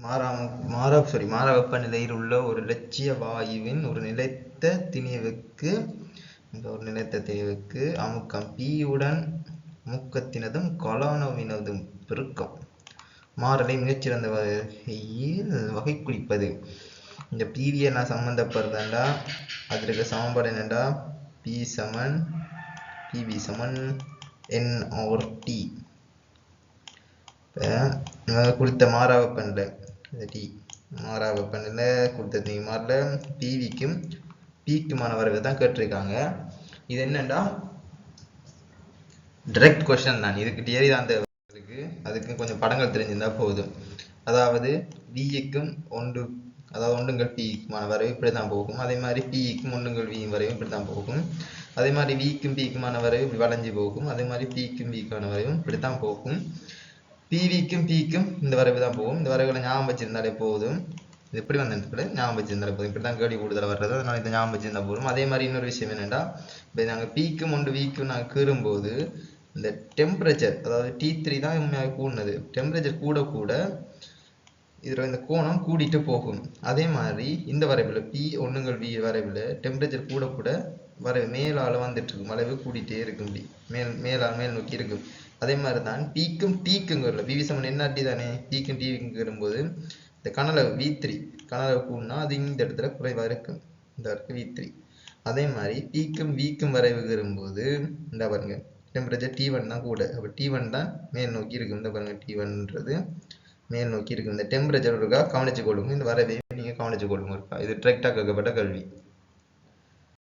மாற வெப்பநிலையில் உள்ள ஒரு இலட்சிய வாயுவின் ஒரு நிலைத்த திணிவுக்கு அமுக்கம் P உடன் அமுக்கத்தினதும் கொலோனோவினதும் பெருக்கம் மாறலை மிகச்சிறந்த வகையில் வகை குறிப்பது. இந்த பிவியை நான் சம்பந்தப்படுறேன்டா அதில் இருக்க சமன்பாடு என்னடா பிவி சமன் NRT. இப்போ குறித்த மாறா வெப்பநிலை டி மாறா வெப்பநிலை கொடுத்த மாறில் பிவிக்கும் பிக்குமான வரவை தான் கேட்டிருக்காங்க. இது என்னண்டா டைரக்ட் கொஸ்டின் தான், இதுக்கு தியரி தான் தேவைக்கு, அதுக்கு கொஞ்சம் படங்கள் தெரிஞ்சிருந்தா போதும். அதாவது விக்கும் ஒன்றுங்கள் பிக்குமான வரைவு இப்படி தான் போகும். அதே மாதிரி பிக்கும் ஒன்றுங்கள் வி வரைவும் இப்படி தான் போகும். அதே மாதிரி விக்கும் பிக்குமான வரைவு இப்படி வளைஞ்சு போகும். அதே மாதிரி பிக்கும் பிக்குமான வரைவும் இப்படி தான் போகும். பிவிக்கும் பிக்கும் இந்த வரைவு தான் போகும். இந்த வரைவுகளை ஞாபகம் வச்சிருந்தாலே போதும். இது எப்படி வந்து ஞாபகம் வச்சிருந்தாலே போதும். இப்படி தான் கேள்வி கூடுதல் வர்றது, அதனால இந்த ஞாபகம் வச்சிருந்தா போதும். அதே மாதிரி இன்னொரு விஷயம் என்னென்னா, இப்போ நாங்கள் பிக்கும் ஒன்று விக்கும் நாங்கள் கீறும்போது இந்த டெம்பரேச்சர், அதாவது T3 தான் உண்மையாக கூடினது. டெம்பரேச்சர் கூட கூட இதில் இந்த கோணம் கூடிட்டு போகும். அதே மாதிரி இந்த வரைவில் P1ங்கள் V வரைவில் டெம்பரேச்சர் கூட கூட வரைவு மேலால் வந்துட்டு இருக்கும், வளைவு கூடிட்டே இருக்கும், மேல் நோக்கி இருக்கும். அதே மாதிரி தான் Pக்கும் Tக்குங்கிறல பிவி சமன் NRT தானே, Pக்கும் Tக்குங்கும்போது இந்த கனளவு V3 கனளவு கூடனா அது இந்த இடத்துல குறைவாக இருக்கும், இந்த இருக்கு V3. அதே மாதிரி Pக்கும் Vக்கும் வரைவுங்கும்போது இந்த பாருங்க டெம்பரேச்சர் T1 தான் கூட, அப்போ T1 தான் மேல் நோக்கி இருக்கும். இந்த பாருங்க T1ன்றது மேல் நோக்கி இருக்கும். இந்த டெம்பரேச்சர் இருக்கா கவனிச்சு கொள்ளுங்க, இந்த வரவையும் நீங்கள் கவனிச்சு கொள்ளுங்க இருக்கா. இது டிரெக்டாக கேட்கப்பட்ட கல்வி.